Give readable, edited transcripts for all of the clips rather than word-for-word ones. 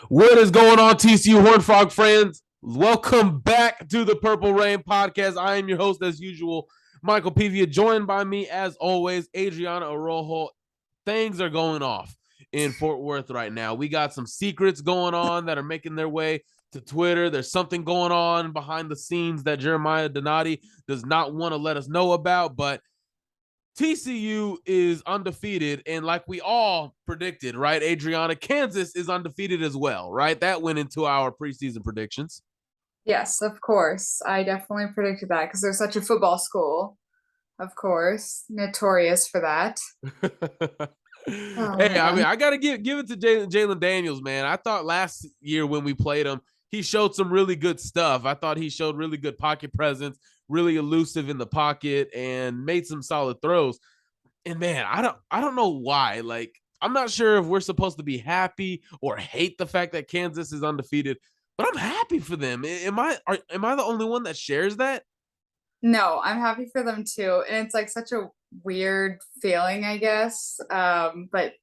What is going on, TCU Horned Frog friends? Welcome back to the Purple Rain podcast. I am your host, as usual, Michael Pivia, joined by me, as always, Adriana Arojo. Things are going off in Fort Worth right now. We got some secrets going on that are making their way to Twitter. There's something going on behind the scenes that Jeremiah Donati does not want to let us know about, but TCU is undefeated, and like we all predicted, right, Adriana, Kansas is undefeated as well, right? That went into our preseason predictions. Yes, of course. I definitely predicted that because they're such a football school, of course, notorious for that. Oh Hey, I mean, man. I gotta give it to Jalen Daniels, man. I thought last year when we played him, he showed some really good stuff. I thought he showed really good pocket presence, really elusive in the pocket, and made some solid throws. And man, I don't know why. Like, I'm not sure if we're supposed to be happy or hate the fact that Kansas is undefeated, but I'm happy for them. Am I the only one that shares that? No, I'm happy for them too. And it's like such a weird feeling, I guess. But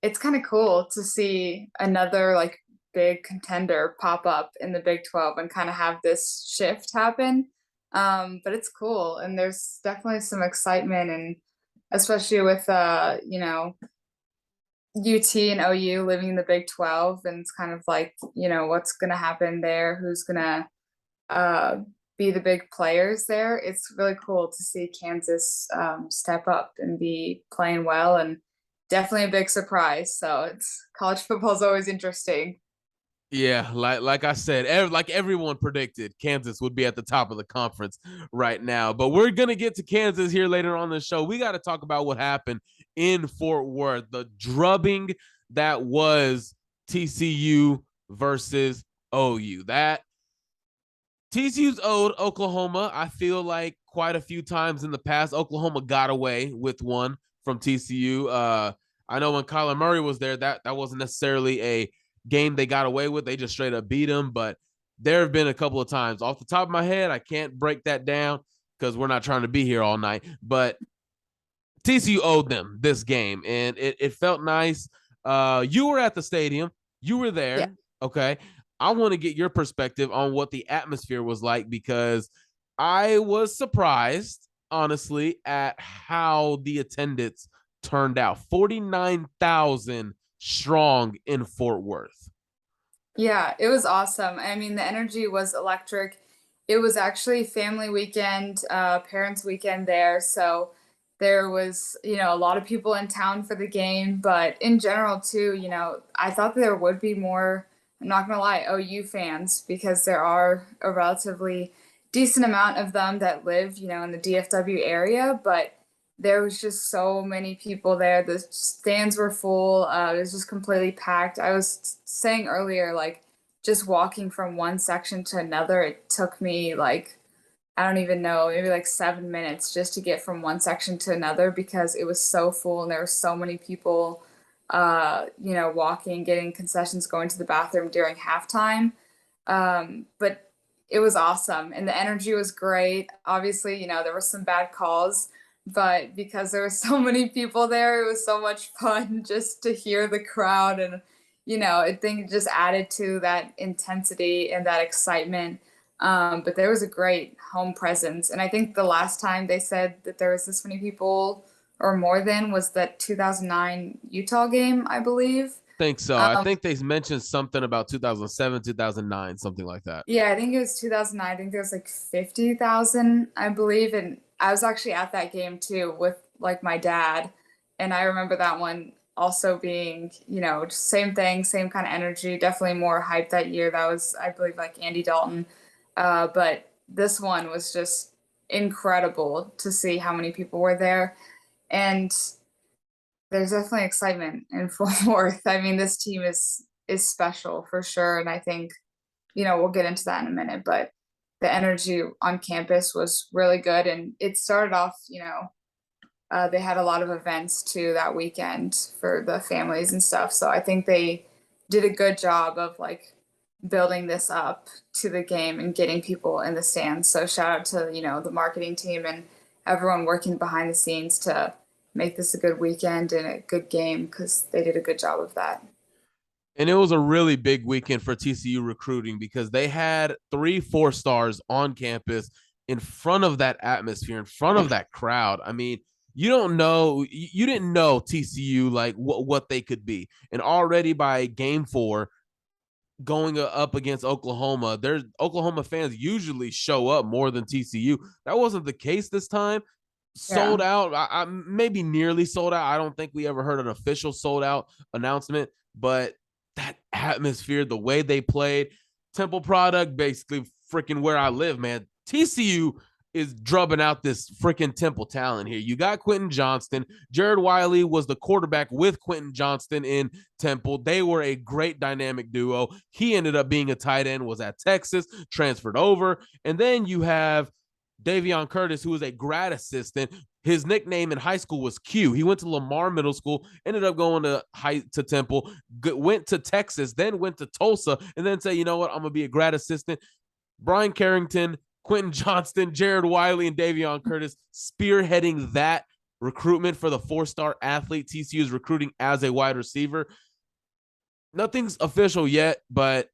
it's kind of cool to see another like big contender pop up in the Big 12 and kind of have this shift happen. But it's cool and there's definitely some excitement and especially with UT and OU living in the Big 12, and it's kind of like, what's going to happen there, who's going to uh, be the big players there. It's really cool to see Kansas step up and be playing well, and definitely a big surprise. So it's college football is always interesting. Yeah, like I said, like everyone predicted, Kansas would be at the top of the conference right now. But we're gonna get to Kansas here later on the show. We got to talk about what happened in Fort Worth, the drubbing that was TCU versus OU. That TCU's owed Oklahoma. I feel like quite a few times in the past, Oklahoma got away with one from TCU. I know when Kyler Murray was there, that wasn't necessarily a game they got away with. They just straight up beat him. But there have been a couple of times. Off the top of my head, I can't break that down because we're not trying to be here all night. But TCU owed them this game, and it felt nice. You were at the stadium. You were Yeah. there. Okay. I want to get your perspective on what the atmosphere was like because I was surprised, honestly, at how the attendance turned out. 49,000 strong in Fort Worth. Yeah, it was awesome. I mean, the energy was electric. It was actually family weekend, parents weekend there. So there was, a lot of people in town for the game, but in general too, I thought there would be more, I'm not gonna lie, OU fans because there are a relatively decent amount of them that live, in the DFW area, but there was just so many people there. The stands were full. It was just completely packed. I was saying earlier, like just walking from one section to another, it took me like, I don't even know, maybe like 7 minutes just to get from one section to another because it was so full and there were so many people, walking, getting concessions, going to the bathroom during halftime. But it was awesome and the energy was great. Obviously, there were some bad calls, but because there were so many people there, it was so much fun just to hear the crowd and I think it just added to that intensity and that excitement. But there was a great home presence, and I think the last time they said that there was this many people or more than was that 2009 Utah game, I believe. Think so. I Um, think they mentioned something about 2007, 2009, something like that. Yeah, I think it was 2009. I think there was like 50,000, I believe. And I was actually at that game too with like my dad. And I remember that one also being, just same thing, same kind of energy, definitely more hype that year. That was, I believe, like Andy Dalton. But this one was just incredible to see how many people were there. And there's definitely excitement in Fort Worth. I mean, this team is special for sure. And I think we'll get into that in a minute, but the energy on campus was really good. And it started off, they had a lot of events too that weekend for the families and stuff. So I think they did a good job of like building this up to the game and getting people in the stands. So shout out to, the marketing team and everyone working behind the scenes to make this a good weekend and a good game because they did a good job of that. And it was a really big weekend for TCU recruiting because they had 3 4 stars on campus in front of that atmosphere, in front of that crowd. I mean, you don't know, you didn't know TCU like what they could be. And already by game 4, going up against Oklahoma, there's Oklahoma fans usually show up more than TCU. That wasn't the case this time. Yeah. Sold out, maybe nearly sold out. I don't think we ever heard an official sold out announcement, but that atmosphere, the way they played, Temple product, basically freaking where I live, man. TCU is drubbing out this freaking Temple talent here. You got Quentin Johnston. Jared Wiley was the quarterback with Quentin Johnston in Temple. They were a great dynamic duo. He ended up being a tight end, was at Texas, transferred over. And then you have Davion Curtis, who was a grad assistant. His nickname in high school was Q. He went to Lamar Middle School, ended up going to Temple, went to Texas, then went to Tulsa, and then say, you know what, I'm gonna be a grad assistant. Brian Carrington, Quentin Johnston, Jared Wiley, and Davion Curtis spearheading that recruitment for the 4-star athlete TCU is recruiting as a wide receiver. Nothing's official yet, but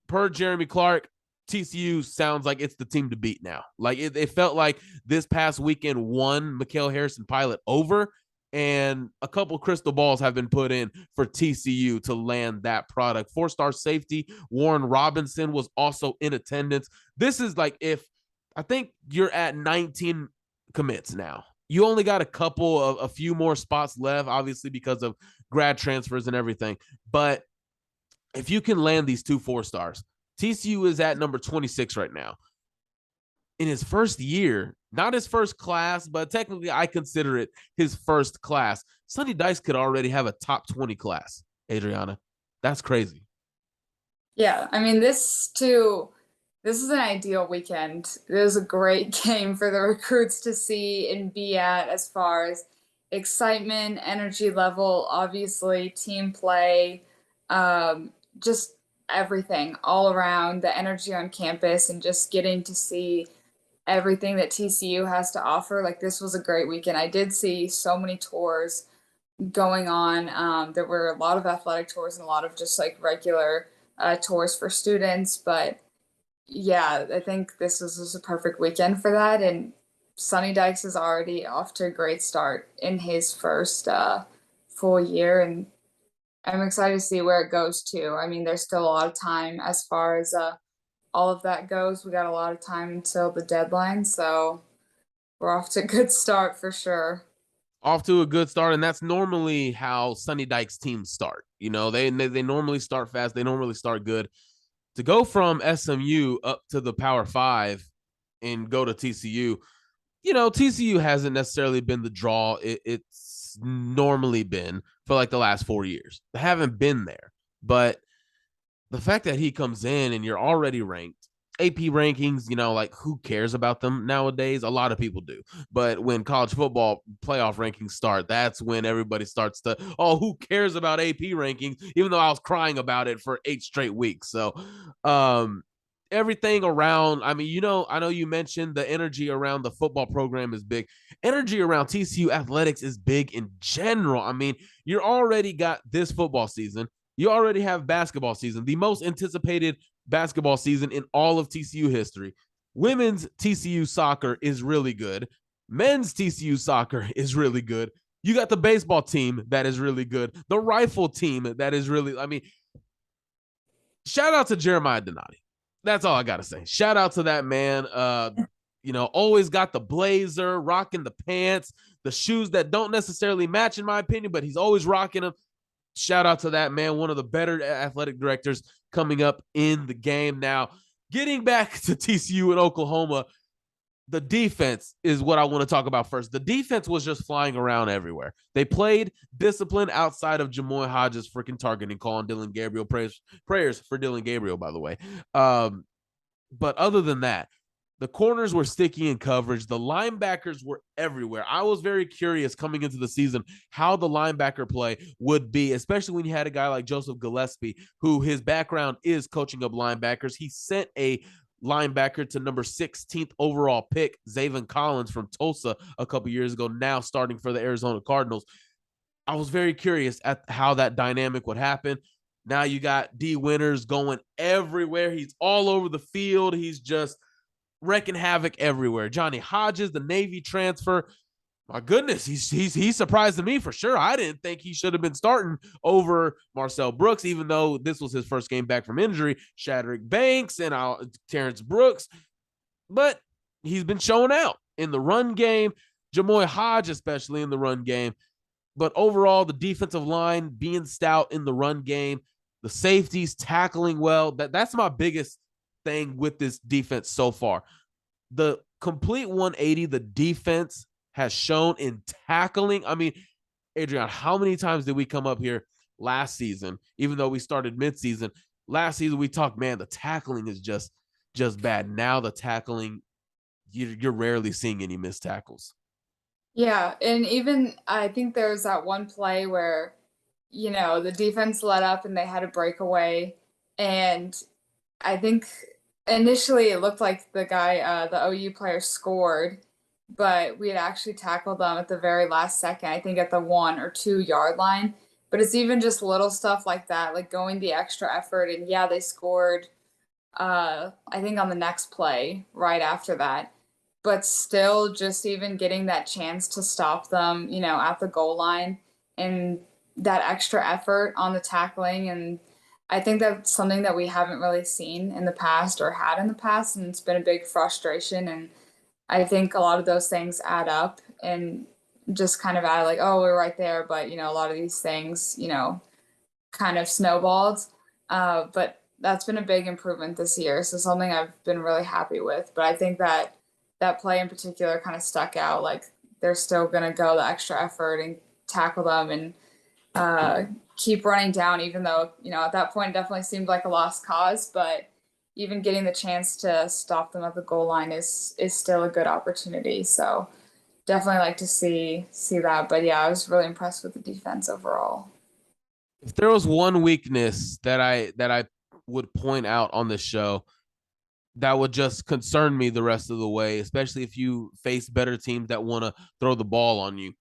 per Jeremy Clark, TCU sounds like it's the team to beat now. Like it felt like this past weekend won Mikael Harrison Pilot over, and a couple crystal balls have been put in for TCU to land that product. 4-star safety Warren Robinson was also in attendance. This is like, if I think you're at 19 commits now. You only got a few more spots left, obviously because of grad transfers and everything. But if you can land these 2 4 stars, TCU is at number 26 right now. In his first year, not his first class, but technically I consider it his first class. Sonny Dice could already have a top 20 class, Adriana. That's crazy. Yeah, I mean this is an ideal weekend. It was a great game for the recruits to see and be at as far as excitement, energy level, obviously team play, just everything all around, the energy on campus and just getting to see everything that TCU has to offer. Like this was a great weekend. I did see so many tours going on. There were a lot of athletic tours and a lot of just like regular tours for students. But yeah, I think this was just a perfect weekend for that. And Sonny Dykes is already off to a great start in his first full year. And I'm excited to see where it goes to. I mean, there's still a lot of time as far as all of that goes. We got a lot of time until the deadline. So we're off to a good start for sure. Off to a good start, and that's normally how Sonny Dykes teams start. You know, they normally start fast, they normally start good. To go from SMU up to the Power Five and go to TCU, you know, TCU hasn't necessarily been the draw it's normally been for like the last 4 years. They haven't been there, but the fact that he comes in and you're already ranked, AP rankings, you know, like who cares about them nowadays? A lot of people do. But when college football playoff rankings start, that's when everybody starts to, oh, who cares about AP rankings? Even though I was crying about it for 8 straight weeks. So, everything around, I mean, you know, I know you mentioned the energy around the football program is big. Energy around TCU athletics is big in general. I mean, you're already got this football season. You already have basketball season, the most anticipated basketball season in all of TCU history. Women's TCU soccer is really good. Men's TCU soccer is really good. You got the baseball team that is really good. The rifle team that is really, I mean, shout out to Jeremiah Donati. That's all I got to say. Shout out to that man. You know, always got the blazer, rocking the pants, the shoes that don't necessarily match, in my opinion, but he's always rocking them. Shout out to that man, one of the better athletic directors coming up in the game. Now, getting back to TCU and Oklahoma, the defense is what I want to talk about first. The defense was just flying around everywhere. They played discipline outside of Jamoy Hodges' freaking targeting call on Dylan Gabriel. Prayers for Dylan Gabriel, by the way. But other than that, the corners were sticky in coverage. The linebackers were everywhere. I was very curious coming into the season how the linebacker play would be, especially when you had a guy like Joseph Gillespie, who his background is coaching up linebackers. He sent a linebacker to number 16th overall pick, Zaven Collins from Tulsa a couple years ago, now starting for the Arizona Cardinals. I was very curious at how that dynamic would happen. Now you got D Winters going everywhere. He's all over the field. He's just wrecking havoc everywhere. Johnny Hodges, the Navy transfer, my goodness, he's surprising me for sure. I didn't think he should have been starting over Marcel Brooks, even though this was his first game back from injury. Shadrack Banks and Terrence Brooks, but he's been showing out in the run game. Jamoy Hodge, especially in the run game. But overall, the defensive line being stout in the run game, the safeties tackling well. That's my biggest thing with this defense so far. The complete 180 the defense has shown in tackling. I mean, Adrian, how many times did we come up here last season, even though we started midseason? Last season, we talked, man, the tackling is just bad. Now the tackling, you're rarely seeing any missed tackles. Yeah, and even I think there was that one play where, the defense let up and they had a breakaway, and I think initially it looked like the OU player scored, but we had actually tackled them at the very last second, I think at the 1 or 2 yard line. But it's even just little stuff like that, like going the extra effort. And yeah, they scored, I think on the next play right after that. But still, just even getting that chance to stop them, at the goal line and that extra effort on the tackling. And I think that's something that we haven't really seen in the past or had in the past. And it's been a big frustration. And I think a lot of those things add up and just kind of add like, oh, we're right there. But, a lot of these things, kind of snowballed. But that's been a big improvement this year. So something I've been really happy with. But I think that play in particular kind of stuck out. Like they're still going to go the extra effort and tackle them and keep running down, even though, at that point it definitely seemed like a lost cause. But even getting the chance to stop them at the goal line is still a good opportunity. So definitely like to see that. But yeah, I was really impressed with the defense overall. If there was one weakness that I would point out on this show that would just concern me the rest of the way, especially if you face better teams that want to throw the ball on you.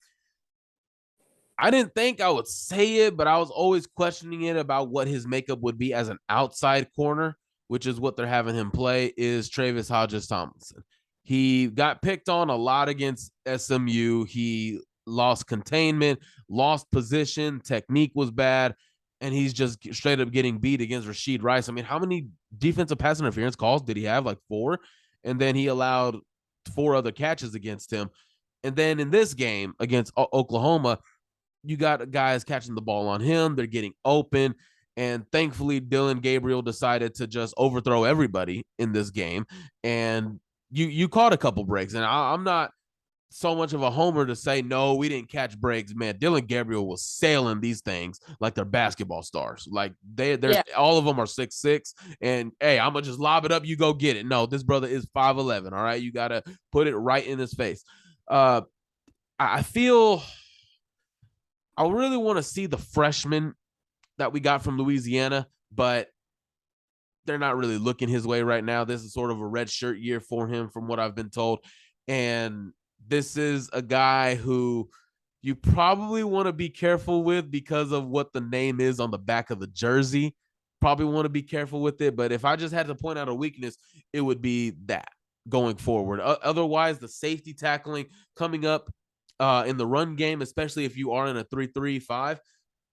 I didn't think I would say it, but I was always questioning it about what his makeup would be as an outside corner, which is what they're having him play, is Travis Hodges Tomlinson. He got picked on a lot against SMU. He lost containment, lost position, technique was bad, and he's just straight up getting beat against Rashid Rice. I mean, how many defensive pass interference calls did he have? Like 4. And then he allowed 4 other catches against him. And then in this game against Oklahoma, you got guys catching the ball on him. They're getting open. And thankfully, Dylan Gabriel decided to just overthrow everybody in this game. And you caught a couple breaks. And I'm not so much of a homer to say, no, we didn't catch breaks. Man, Dylan Gabriel was sailing these things like they're basketball stars. Like they're Yeah. all of them are 6'6". And hey, I'm going to just lob it up. You go get it. No, this brother is 5'11". All right. You got to put it right in his face. I feel I really want to see the freshman that we got from Louisiana, but they're not really looking his way right now. This is sort of a red shirt year for him, from what I've been told. And this is a guy who you probably want to be careful with because of what the name is on the back of the jersey. Probably want to be careful with it. But if I just had to point out a weakness, it would be that going forward. Otherwise, the safety tackling coming up in the run game, especially if you are in a 3-3-5,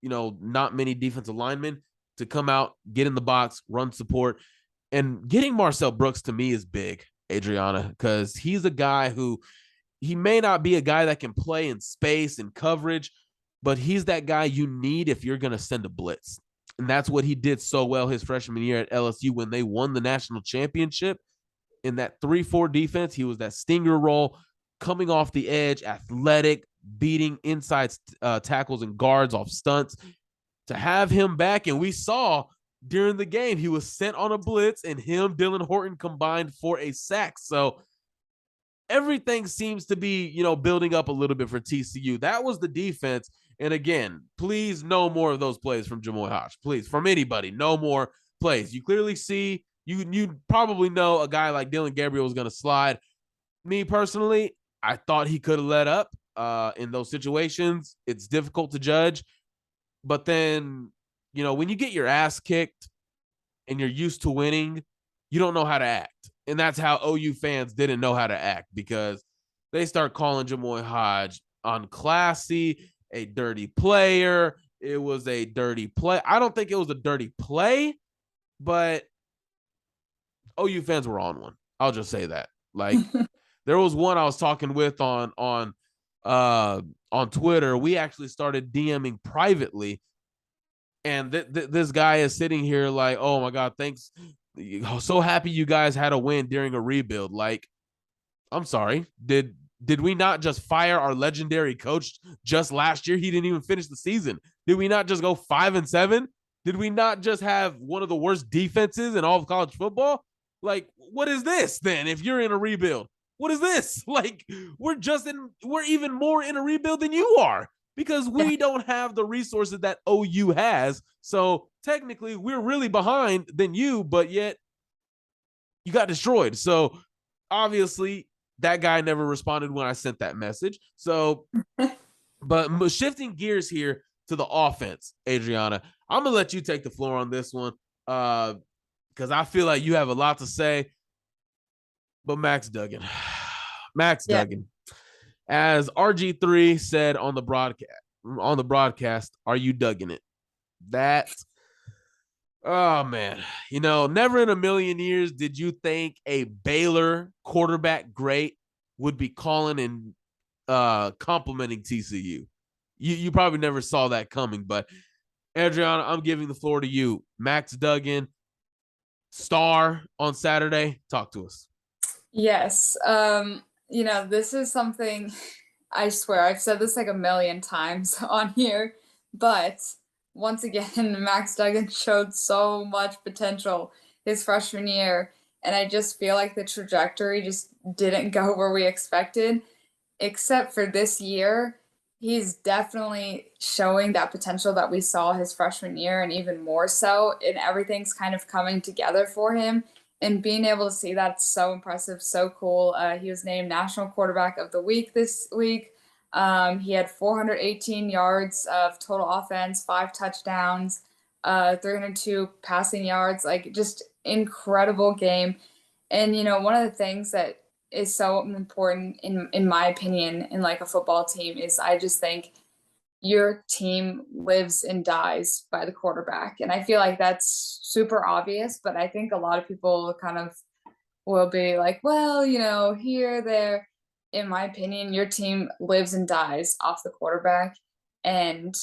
not many defensive linemen to come out, get in the box, run support. And getting Marcel Brooks to me is big, Adriana, because he's a guy who he may not be a guy that can play in space and coverage, but he's that guy you need if you're going to send a blitz. And that's what he did so well his freshman year at LSU when they won the national championship. In that 3-4 defense, he was that stinger role, coming off the edge, athletic, beating inside tackles and guards off stunts. To have him back, and we saw during the game, he was sent on a blitz, and him, Dylan Horton combined for a sack. So everything seems to be, building up a little bit for TCU. That was the defense. And again, please, no more of those plays from Jamoy Hodge. Please, from anybody, no more plays. You clearly see, you probably know a guy like Dylan Gabriel was going to slide. Me personally, I thought he could have let up in those situations. It's difficult to judge. But then when you get your ass kicked and you're used to winning, you don't know how to act. And that's how OU fans didn't know how to act, because they start calling Jamoy Hodge unclassy, a dirty player. It was a dirty play. I don't think it was a dirty play, but OU fans were on one. I'll just say that. Like, there was one I was talking with on Twitter. We actually started DMing privately, and this guy is sitting here like, "Oh my god, thanks. So happy you guys had a win during a rebuild." Like, I'm sorry. Did we not just fire our legendary coach just last year? He didn't even finish the season. Did we not just go 5-7? Did we not just have one of the worst defenses in all of college football? Like, what is this then? If you're in a rebuild, what is this? Like, we're even more in a rebuild than you are, because Yeah. we don't have the resources that OU has. So technically, we're really behind than you, but yet you got destroyed. So obviously, that guy never responded when I sent that message. So, but shifting gears here to the offense, Adriana, I'm gonna let you take the floor on this one, because I feel like you have a lot to say. But Max Duggan, Max Yeah. Duggan, as RG3 said on the broadcast, are you Duggan it? That, oh man, never in a million years did you think a Baylor quarterback great would be calling and complimenting TCU. You probably never saw that coming, but Adriana, I'm giving the floor to you. Max Duggan, star on Saturday. Talk to us. Yes. This is something I swear I've said this like a million times on here, but once again, Max Duggan showed so much potential his freshman year, and I just feel like the trajectory just didn't go where we expected. Except for this year, he's definitely showing that potential that we saw his freshman year and even more so, and everything's kind of coming together for him. And being able to see that's so impressive, so cool. He was named National Quarterback of the Week this week. He had 418 yards of total offense, 5 touchdowns, 302 passing yards, like just incredible game. And one of the things that is so important in my opinion in like a football team is I just think your team lives and dies by the quarterback. And I feel like that's super obvious, but I think a lot of people kind of will be like, well, here, there. In my opinion, your team lives and dies off the quarterback, and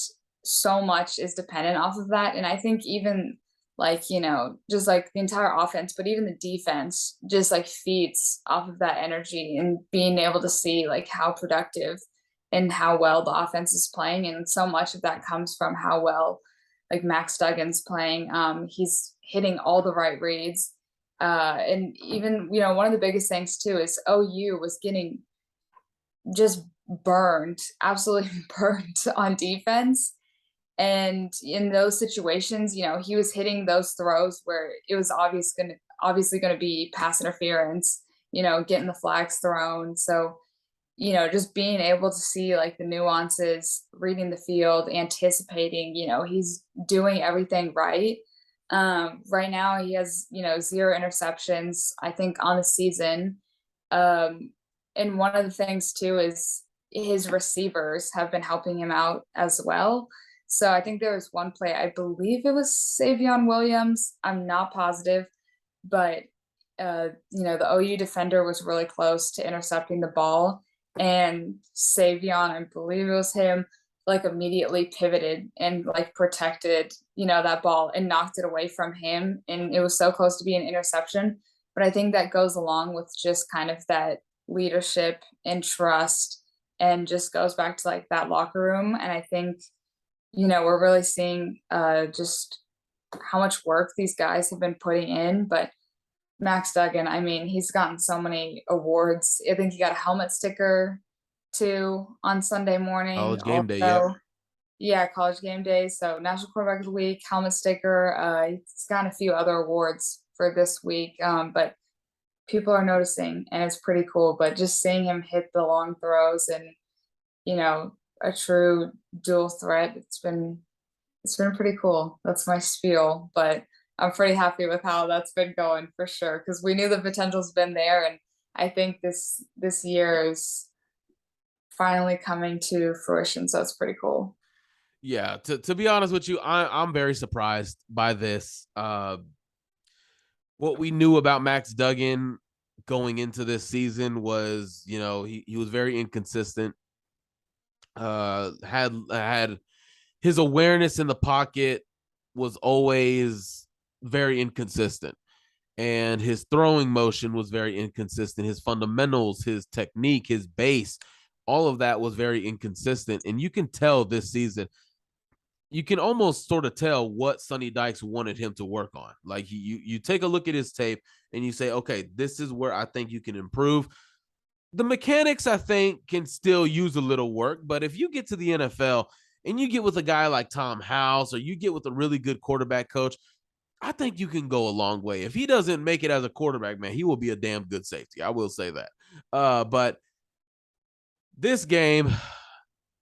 so much is dependent off of that. And I think even like, just like the entire offense, but even the defense just like feeds off of that energy and being able to see like how productive and how well the offense is playing. And so much of that comes from how well like Max Duggan's playing. He's hitting all the right reads. And even, one of the biggest things too is OU was getting just burned, absolutely burned on defense. And in those situations, he was hitting those throws where it was obviously gonna be pass interference, getting the flags thrown. So, just being able to see like the nuances, reading the field, anticipating, he's doing everything right. Right now he has, 0 interceptions, I think, on the season. Um, and one of the things too is his receivers have been helping him out as well. So I think there was one play, I believe it was Savion Williams. I'm not positive, but the OU defender was really close to intercepting the ball, and Savion, I believe it was him, like immediately pivoted and like protected, that ball and knocked it away from him. And it was so close to being an interception. But I think that goes along with just kind of that leadership and trust, and just goes back to like that locker room. And I think, we're really seeing just how much work these guys have been putting in. But Max Duggan, I mean, he's gotten so many awards. I think he got a helmet sticker too on Sunday morning. College game day. Yep. Also, yeah, college game day. So National Quarterback of the Week, helmet sticker. He's gotten a few other awards for this week. But people are noticing, and it's pretty cool. But just seeing him hit the long throws and, a true dual threat, it's been It's been pretty cool. That's my spiel, but I'm pretty happy with how that's been going for sure because we knew the potential's been there, and I think this year is finally coming to fruition. So it's pretty cool. Yeah, to be honest with you, I'm very surprised by this. What we knew about Max Duggan going into this season was, he was very inconsistent. Had his awareness in the pocket was always very inconsistent, and his throwing motion was very inconsistent. His fundamentals, his technique, his base, all of that was very inconsistent. And you can tell this season, you can almost sort of tell what Sonny Dykes wanted him to work on. Like you take a look at his tape and you say, okay, this is where I think you can improve. The mechanics, I think, can still use a little work, but if you get to the NFL and you get with a guy like Tom House or you get with a really good quarterback coach, I think you can go a long way. If he doesn't make it as a quarterback, man, he will be a damn good safety. I will say that. But this game,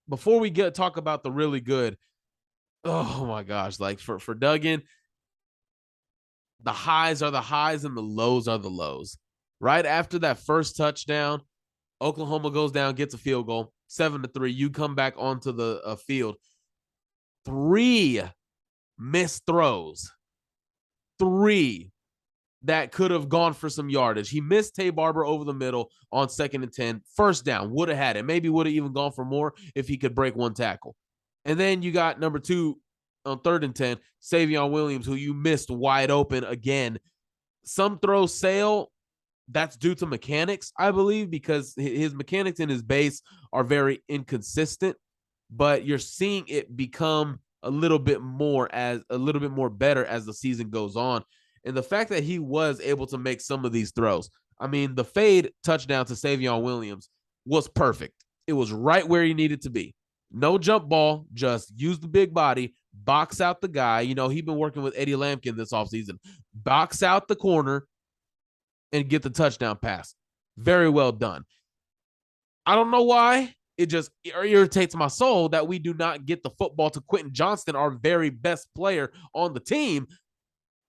before we talk about the really good, oh my gosh, like for Duggan, the highs are the highs and the lows are the lows. Right after that first touchdown, Oklahoma goes down, gets a field goal, 7-3. You come back onto the field. 3 missed throws. 3 that could have gone for some yardage. He missed Tay Barber over the middle on 2nd and 10. First down, would have had it. Maybe would have even gone for more if he could break one tackle. And then you got number 2 on 3rd and 10, Savion Williams, who you missed wide open again. Some throws sail. That's due to mechanics, I believe, because his mechanics and his base are very inconsistent, but you're seeing it become a little bit more better as the season goes on. And the fact that he was able to make some of these throws, I mean, the fade touchdown to Savion Williams was perfect. It was right where he needed to be. No jump ball, just use the big body, box out the guy. He's been working with Eddie Lampkin this offseason. Box out the corner and get the touchdown pass. Very well done. I don't know why. It just irritates my soul that we do not get the football to Quentin Johnston, our very best player on the team.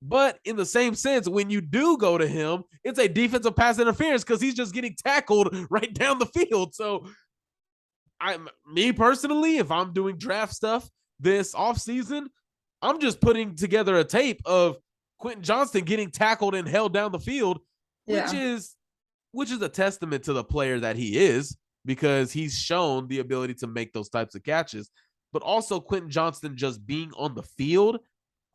But in the same sense, when you do go to him, it's a defensive pass interference because he's just getting tackled right down the field. So me personally, if I'm doing draft stuff this offseason, I'm just putting together a tape of Quentin Johnston getting tackled and held down the field, which Yeah. is a testament to the player that he is, because he's shown the ability to make those types of catches. But also Quentin Johnston just being on the field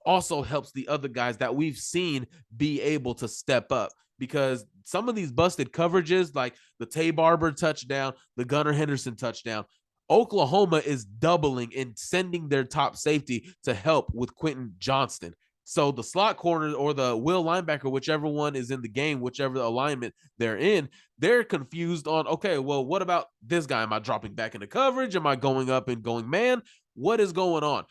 also helps the other guys that we've seen be able to step up, because some of these busted coverages, like the Tay Barber touchdown, the Gunnar Henderson touchdown, Oklahoma is doubling and sending their top safety to help with Quentin Johnston. So the slot corner or the will linebacker, whichever one is in the game, whichever alignment they're in, they're confused on, okay, well, what about this guy? Am I dropping back into coverage? Am I going up and going man? What is going on?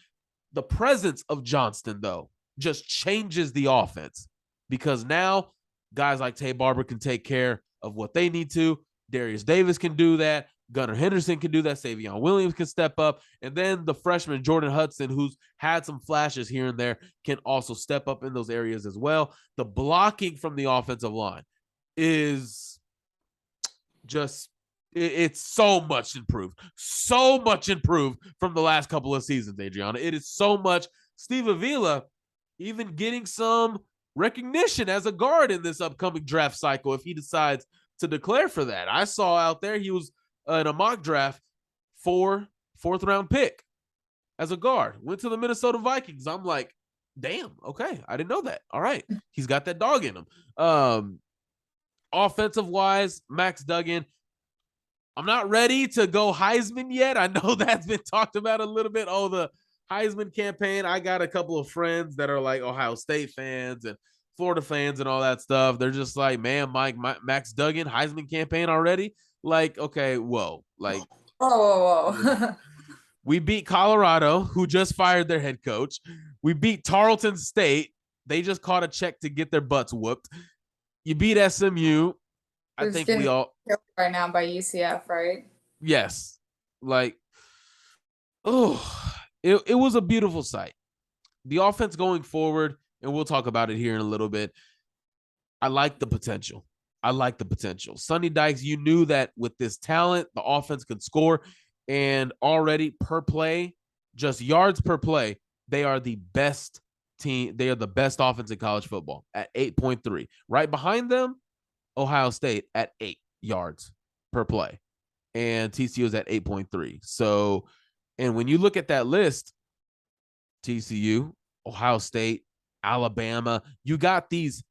The presence of Johnston, though, just changes the offense, because now guys like Tay Barber can take care of what they need to. Darius Davis can do that. Gunnar Henderson can do that. Savion Williams can step up. And then the freshman Jordan Hudson, who's had some flashes here and there, can also step up in those areas as well. The blocking from the offensive line is just, it's so much improved from the last couple of seasons, Adriana. It is so much. Steve Avila even getting some recognition as a guard in this upcoming draft cycle if he decides to declare for that. I saw out there he was in a mock draft for 4th-round pick as a guard, went to the Minnesota Vikings. I'm like, damn, okay, I didn't know that. All right, he's got that dog in him. Offensive wise, Max Duggan, I'm not ready to go Heisman yet. I know that's been talked about a little bit. Oh, the Heisman campaign. I got a couple of friends that are like Ohio State fans and Florida fans and all that stuff. They're just like, man, Max Duggan, Heisman campaign already? Like, okay, whoa. Like, Whoa, whoa, whoa. we beat Colorado, who just fired their head coach. We beat Tarleton State. They just caught a check to get their butts whooped. You beat SMU. I Who's think we getting all, killed right now by UCF, right? yes. Like, oh, it was a beautiful sight. The offense going forward, and we'll talk about it here in a little bit. I like the potential. I like the potential. Sonny Dykes, you knew that with this talent, the offense could score. And already per play, just yards per play, they are the best team. They are the best offense in college football at 8.3. Right behind them, Ohio State at 8 yards per play. And TCU is at 8.3. So, and when you look at that list, TCU, Ohio State, Alabama, you got these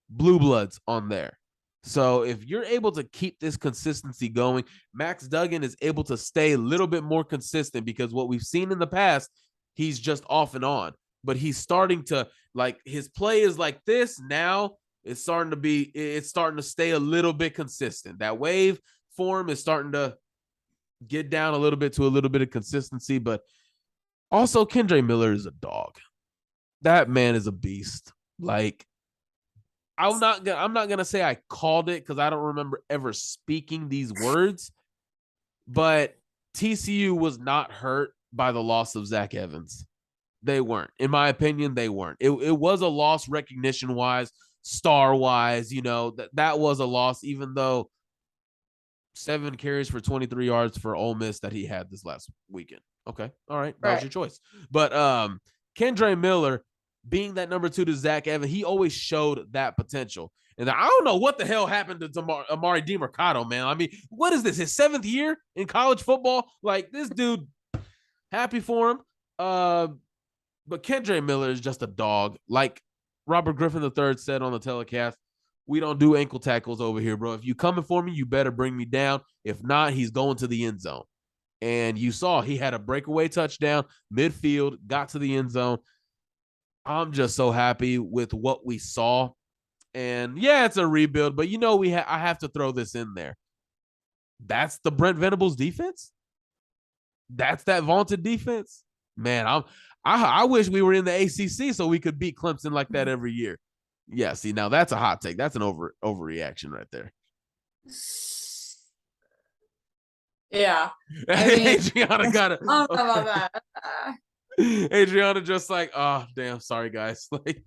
blue bloods on there. So if you're able to keep this consistency going, Max Duggan is able to stay a little bit more consistent, because what we've seen in the past, he's just off and on. But he's starting to, like, his play is like this now. It's starting to stay a little bit consistent. That wave form is starting to get down a little bit to a little bit of consistency. But also, Kendre Miller is a dog. That man is a beast. Like, I'm not gonna say I called it, because I don't remember ever speaking these words, but TCU was not hurt by the loss of Zach Evans. They weren't. In my opinion, they weren't. It was a loss recognition wise, star wise. That was a loss, even though 7 carries for 23 yards for Ole Miss that he had this last weekend. Okay. All right. That was Right. your choice. But Kendre Miller, being that number 2 to Zach Evans, he always showed that potential. And I don't know what the hell happened to Amari DeMercado, man. I mean, what is this? His 7th year in college football? Like, this dude, happy for him. But Kendre Miller is just a dog. Like Robert Griffin III said on the telecast, we don't do ankle tackles over here, bro. If you coming for me, you better bring me down. If not, he's going to the end zone. And you saw he had a breakaway touchdown midfield, got to the end zone. I'm just so happy with what we saw. And yeah, it's a rebuild, but I have to throw this in there. That's the Brent Venables defense. That's that vaunted defense. Man, I wish we were in the ACC so we could beat Clemson like that every year. Yeah, see, now that's a hot take. That's an overreaction right there. Yeah. I mean, Adriana got it. I don't know about that. Adriana just like, oh, damn, sorry, guys. Like,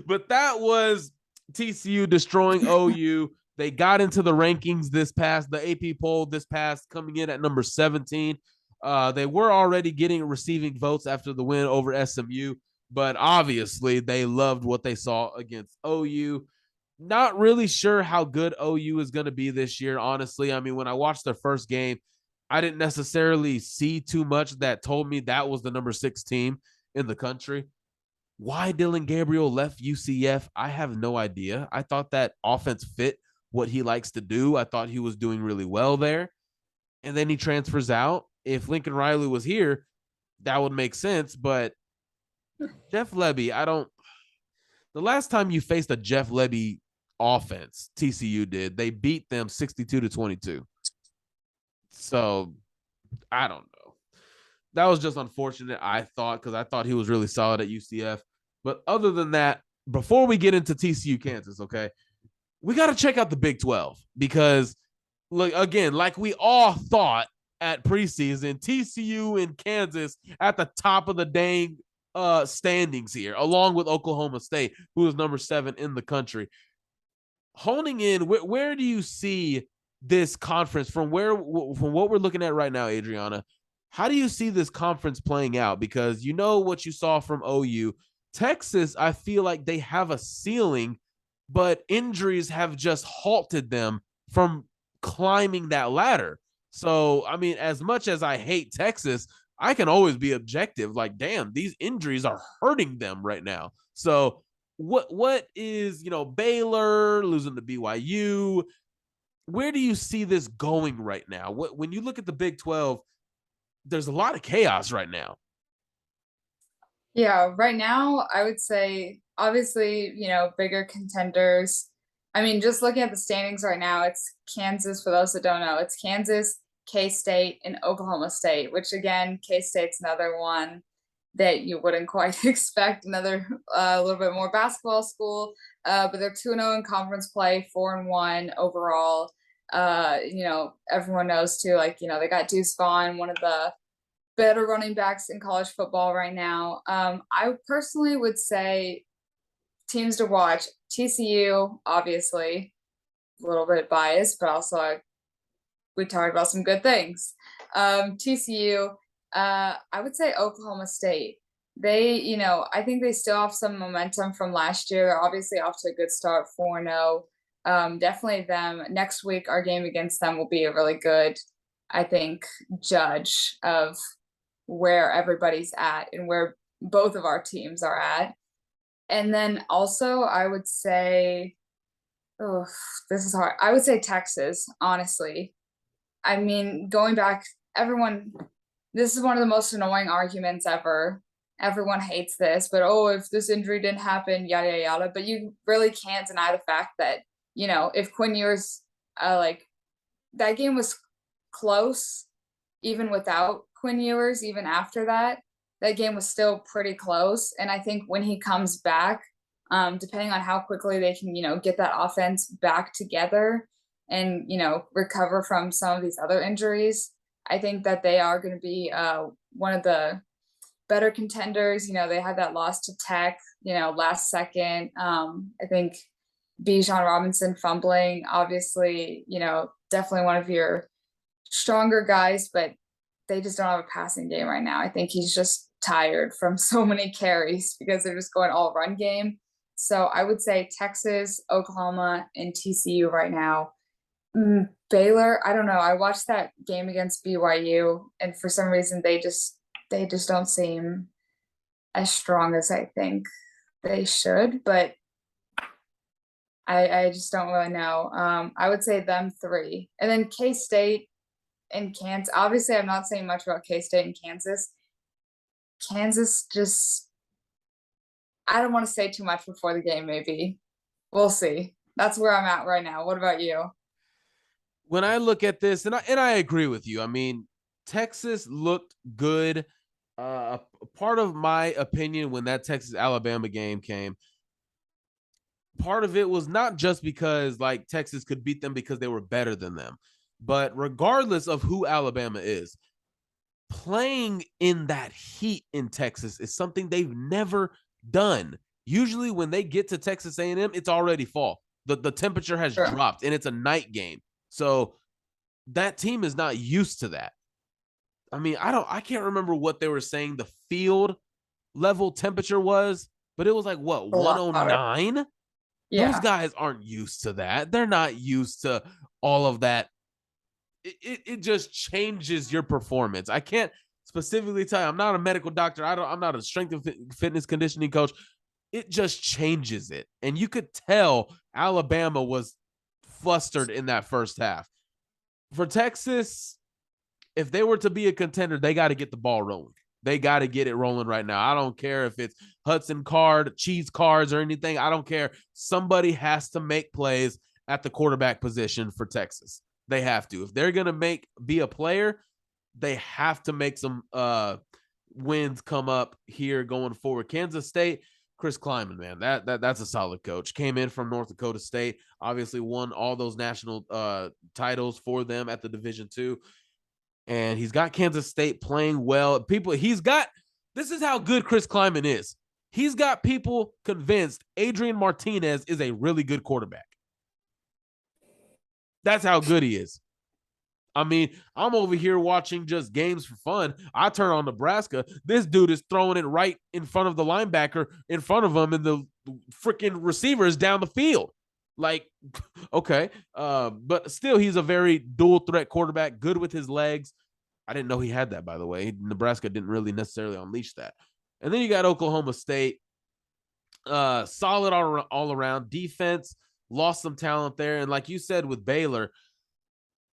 but that was TCU destroying OU. They got into the rankings the AP poll this past, coming in at number 17. They were already receiving votes after the win over SMU, but obviously they loved what they saw against OU. Not really sure how good OU is going to be this year, honestly. I mean, when I watched their first game, I didn't necessarily see too much that told me that was the number 6 team in the country. Why Dylan Gabriel left UCF, I have no idea. I thought that offense fit what he likes to do. I thought he was doing really well there. And then he transfers out. If Lincoln Riley was here, that would make sense. But Jeff Lebby, the last time you faced a Jeff Lebby offense, TCU did, they beat them 62-22. So I don't know. That was just unfortunate, I thought, because I thought he was really solid at UCF. But other than that, before we get into TCU Kansas, okay, we got to check out the Big 12, because, look, again, like we all thought at preseason, TCU and Kansas at the top of the dang standings here, along with Oklahoma State, who is number 7 in the country. Honing in, where do you see this conference from what we're looking at right now, Adriana? How do you see this conference playing out? Because you know what you saw from OU. Texas, I feel like they have a ceiling, but injuries have just halted them from climbing that ladder. So, I mean, as much as I hate Texas, I can always be objective. Like, damn, these injuries are hurting them right now. So, what is, Baylor losing to BYU? Where do you see this going right now? When you look at the Big 12, there's a lot of chaos right now. Yeah, right now, I would say, obviously, bigger contenders. I mean, just looking at the standings right now, it's Kansas, for those that don't know, it's Kansas, K-State, and Oklahoma State, which again, K-State's another one that you wouldn't quite expect, another a little bit more basketball school. But they're 2-0 in conference play, 4-1 overall. Everyone knows too, like, they got Deuce Vaughn, one of the better running backs in college football right now. I personally would say teams to watch: TCU, obviously, a little bit biased, but also we talked about some good things. TCU, I would say Oklahoma State. I think they still have some momentum from last year. They're obviously off to a good start, 4-0. Definitely them. Next week, our game against them will be a really good, I think, judge of where everybody's at and where both of our teams are at. And then also, I would say, oh, this is hard. I would say Texas, honestly. I mean, going back, everyone, this is one of the most annoying arguments ever. Everyone hates this, but oh, if this injury didn't happen, yada yada yada. But you really can't deny the fact that, if Quinn Ewers, like that game was close, even without Quinn Ewers, even after that, that game was still pretty close. And I think when he comes back, depending on how quickly they can, get that offense back together and, recover from some of these other injuries, I think that they are going to be one of the better contenders. They had that loss to Tech, last second. I think Bijan Robinson fumbling, obviously, definitely one of your stronger guys, but they just don't have a passing game right now. I think he's just tired from so many carries because they're just going all run game. So I would say Texas, Oklahoma, and TCU right now. Baylor, I don't know. I watched that game against BYU, and for some reason they just don't seem as strong as I think they should. But I just don't really know. I would say them three, and then K State and Kansas. Obviously, I'm not saying much about K State and Kansas. Kansas just, I don't want to say too much before the game. Maybe we'll see. That's where I'm at right now. What about you? When I look at this, and I agree with you. I mean, Texas looked good. Part of my opinion when that Texas Alabama game came, part of it was not just because like Texas could beat them because they were better than them, but regardless of who Alabama is, playing in that heat in Texas is something they've never done. Usually when they get to Texas A&M, it's already fall. The temperature has Sure. dropped and it's a night game. So that team is not used to that. I mean, I can't remember what they were saying the field level temperature was, but it was like what, A lot hotter. 109? Those Yeah. guys aren't used to that. They're not used to all of that. It just changes your performance. I can't specifically tell you. I'm not a medical doctor. I'm not a strength and fitness conditioning coach. It just changes it. And you could tell Alabama was flustered in that first half. For Texas, if they were to be a contender, they got to get the ball rolling. They got to get it rolling right now. I don't care if it's Hudson Card, Cheese Cards, or anything. I don't care. Somebody has to make plays at the quarterback position for Texas. They have to. If they're gonna be a player, they have to make some wins come up here going forward. Kansas State, Chris Kleiman, man, that's a solid coach. Came in from North Dakota State, obviously won all those national titles for them at the Division II. And he's got Kansas State playing well. This is how good Chris Kleiman is. He's got people convinced Adrian Martinez is a really good quarterback. That's how good he is. I mean, I'm over here watching just games for fun. I turn on Nebraska. This dude is throwing it right in front of the linebacker, in front of him, and the freaking receiver is down the field. Like, okay. But still, he's a very dual threat quarterback, good with his legs. I didn't know he had that, by the way. Nebraska didn't really necessarily unleash that. And then you got Oklahoma State. Solid all around defense, lost some talent there. And like you said with Baylor,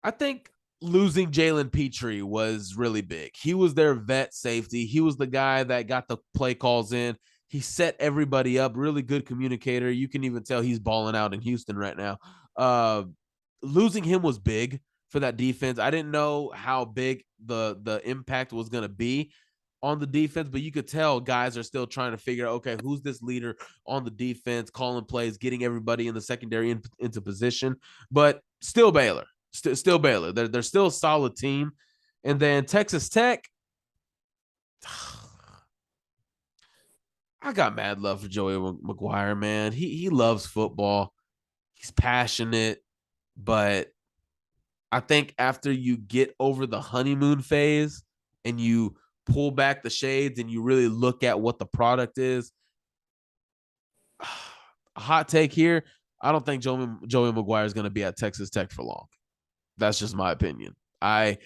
I think losing Jalen Petrie was really big. He was their vet safety. He was the guy that got the play calls in. He set everybody up, really good communicator. You can even tell he's balling out in Houston right now. Losing him was big for that defense. I didn't know how big the impact was going to be on the defense, but you could tell guys are still trying to figure out, okay, who's this leader on the defense, calling plays, getting everybody in the secondary into position. But still Baylor. Still Baylor. They're still a solid team. And then Texas Tech, I got mad love for Joey McGuire, man. He loves football. He's passionate, but I think after you get over the honeymoon phase and you pull back the shades and you really look at what the product is, a hot take here. I don't think Joey McGuire is going to be at Texas Tech for long. That's just my opinion. I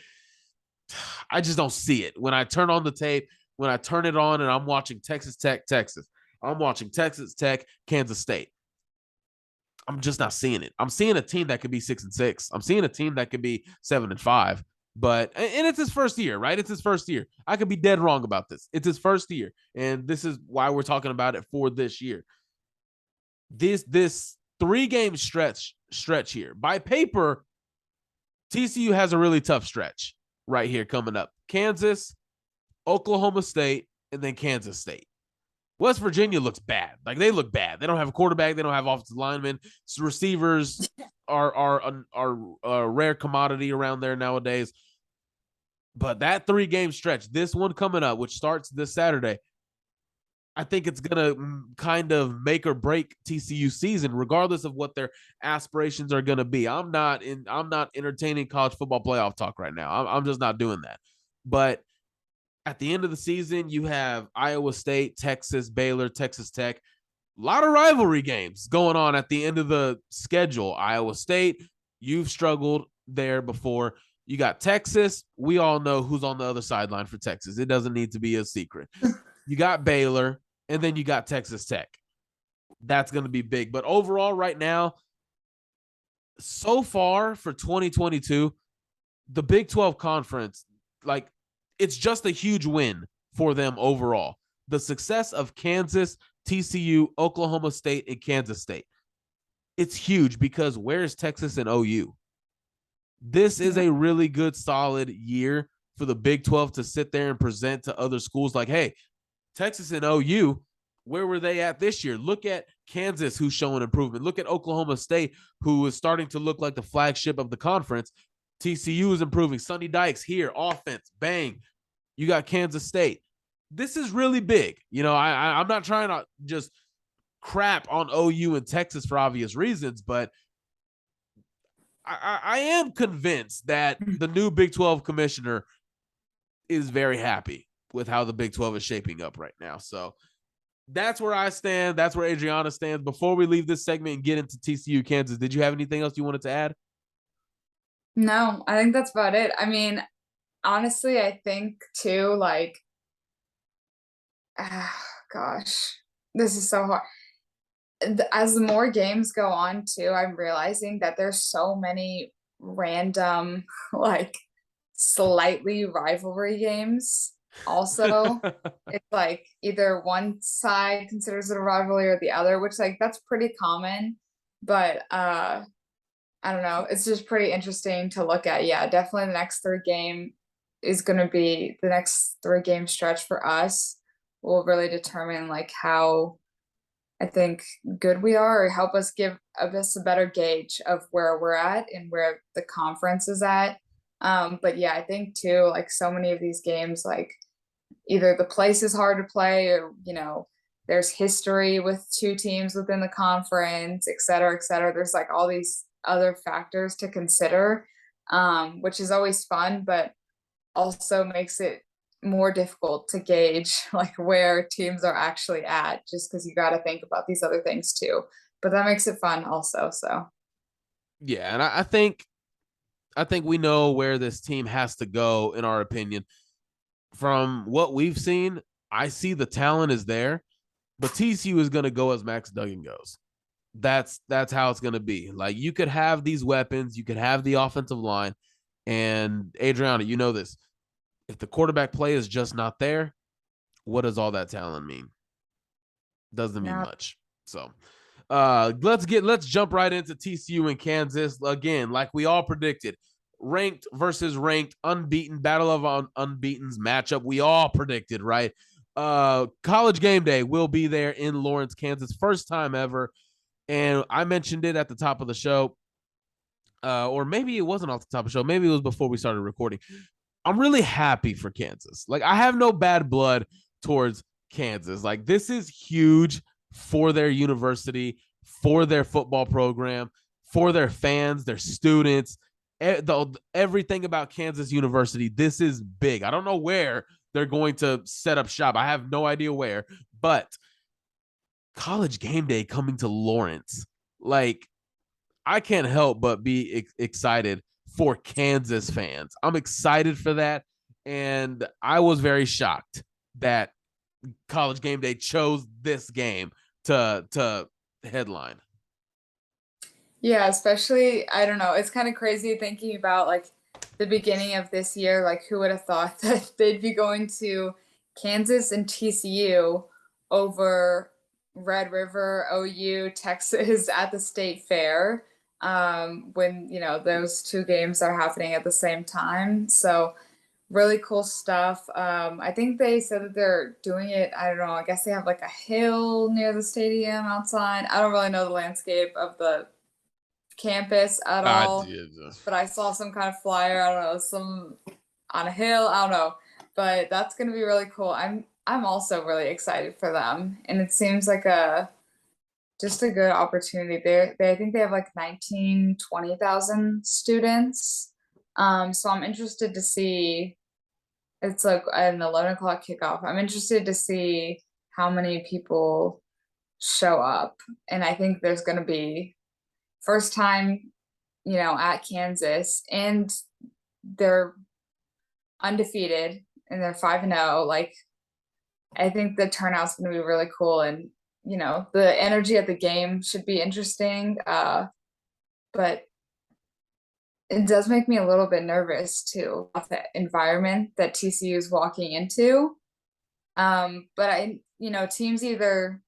just don't see it. When I turn on the tape, when I turn it on and I'm watching Texas Tech, Texas, I'm watching Texas Tech, Kansas State. I'm just not seeing it. I'm seeing a team that could be 6-6. I'm seeing a team that could be 7-5. But and it's his first year, right? It's his first year. I could be dead wrong about this. It's his first year, and this is why we're talking about it for this year. This 3-game stretch here. By paper, TCU has a really tough stretch right here coming up. Kansas, Oklahoma State, and then Kansas State. West Virginia looks bad. Like, they look bad. They don't have a quarterback. They don't have offensive linemen. So receivers are a rare commodity around there nowadays. But that 3-game stretch, this one coming up, which starts this Saturday, I think it's going to kind of make or break TCU season, regardless of what their aspirations are going to be. I'm not entertaining college football playoff talk right now. I'm just not doing that. But at the end of the season, you have Iowa State, Texas, Baylor, Texas Tech. A lot of rivalry games going on at the end of the schedule. Iowa State, you've struggled there before. You got Texas. We all know who's on the other sideline for Texas. It doesn't need to be a secret. You got Baylor, and then you got Texas Tech. That's going to be big. But overall, right now, so far for 2022, the Big 12 Conference, like, it's just a huge win for them overall. The success of Kansas, TCU, Oklahoma State, and Kansas State. It's huge because where's Texas and OU? This is a really good, solid year for the Big 12 to sit there and present to other schools like, hey, Texas and OU, where were they at this year? Look at Kansas, who's showing improvement. Look at Oklahoma State, who is starting to look like the flagship of the conference. TCU is improving. Sonny Dykes here, offense, bang. You got Kansas State. This is really big. You know, I'm not trying to just crap on OU and Texas for obvious reasons, but I am convinced that the new Big 12 commissioner is very happy with how the Big 12 is shaping up right now. So that's where I stand. That's where Adriana stands. Before we leave this segment and get into TCU Kansas, did you have anything else you wanted to add? No, I think that's about it. I mean, honestly, I think too, like, gosh, this is so hard. As the more games go on too, I'm realizing that there's so many random, like, slightly rivalry games. Also, it's like either one side considers it a rivalry or the other, which, like, that's pretty common. But I don't know. It's just pretty interesting to look at. Yeah, definitely the next 3 game is going to be the next 3 game stretch for us will really determine, like, how I think good we are, or help us give us a better gauge of where we're at and where the conference is at. But yeah, I think too, like, so many of these games, like, either the place is hard to play, or, there's history with 2 teams within the conference, et cetera, et cetera. There's, like, all these other factors to consider, which is always fun, but also makes it more difficult to gauge, like, where teams are actually at, just because you got to think about these other things too. But that makes it fun also. So Yeah, and I think we know where this team has to go, in our opinion. From what we've seen, I see the talent is there, but TCU is going to go as Max Duggan goes. That's how it's going to be. Like, you could have these weapons, you could have the offensive line, and Adriana, you know this. If the quarterback play is just not there, what does all that talent mean? Doesn't mean yeah, much. So let's jump right into TCU and Kansas. Again, like we all predicted, ranked versus ranked, unbeaten, battle of unbeaten's matchup. We all predicted, right? College game day will be there in Lawrence, Kansas. First time ever. And I mentioned it at the top of the show. Or maybe it wasn't off the top of the show. Maybe it was before we started recording. I'm really happy for Kansas. Like, I have no bad blood towards Kansas. Like, this is huge for their university, for their football program, for their fans, their students, everything about Kansas University. This is big. I don't know where they're going to set up shop. I have no idea where, but College Game Day coming to Lawrence, like, I can't help but be excited for Kansas fans. I'm excited for that. And I was very shocked that College Game Day chose this game to headline. Yeah, especially, I don't know, it's kind of crazy thinking about like the beginning of this year. Like, who would have thought that they'd be going to Kansas and TCU over Red River, OU, Texas at the state fair, when, those two games are happening at the same time. So, really cool stuff. I think they said that they're doing it. I don't know. I guess they have like a hill near the stadium outside. I don't really know the landscape of the campus at I all, did. but I saw some kind of flyer. I don't know, some on a hill. I don't know, but that's gonna be really cool. I'm also really excited for them, and it seems like a just a good opportunity. I think they have like 19, 20,000 students. So I'm interested to see. It's like an 11 o'clock kickoff. I'm interested to see how many people show up, and I think there's gonna be first time, at Kansas, and they're undefeated and they're 5-0. Like, I think the turnout's going to be really cool, and the energy at the game should be interesting. But it does make me a little bit nervous too about the environment that TCU is walking into. But teams either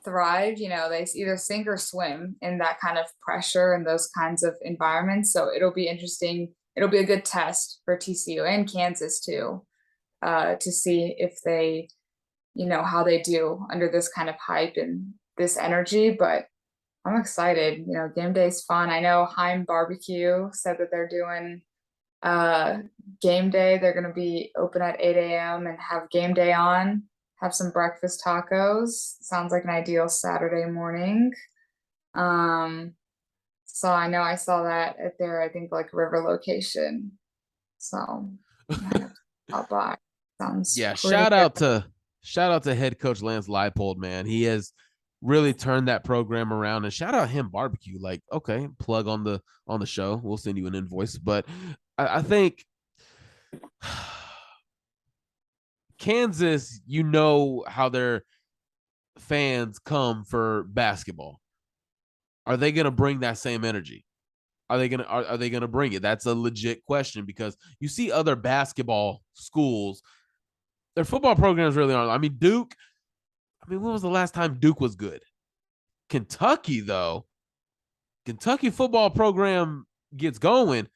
thrive, they either sink or swim in that kind of pressure and those kinds of environments. So it'll be interesting. It'll be a good test for TCU and Kansas too, to see if they, how they do under this kind of hype and this energy. But I'm excited. Game day's fun. I know Heim Barbecue said that they're doing game day. They're going to be open at 8 a.m. and have game day on, have some breakfast tacos. Sounds like an ideal Saturday morning. So I know I saw that at their, I think, like river location. So might have to stop by. Sounds Yeah, pretty shout out to head coach Lance Leipold, man. He has really turned that program around, and shout out him barbecue. Like, okay, plug on the show. We'll send you an invoice. But I think Kansas, how their fans come for basketball. Are they gonna bring that same energy? Are they gonna bring it? That's a legit question, because you see other basketball schools, their football programs really aren't. I mean, Duke. I mean, when was the last time Duke was good? Kentucky, though, Kentucky football program gets going.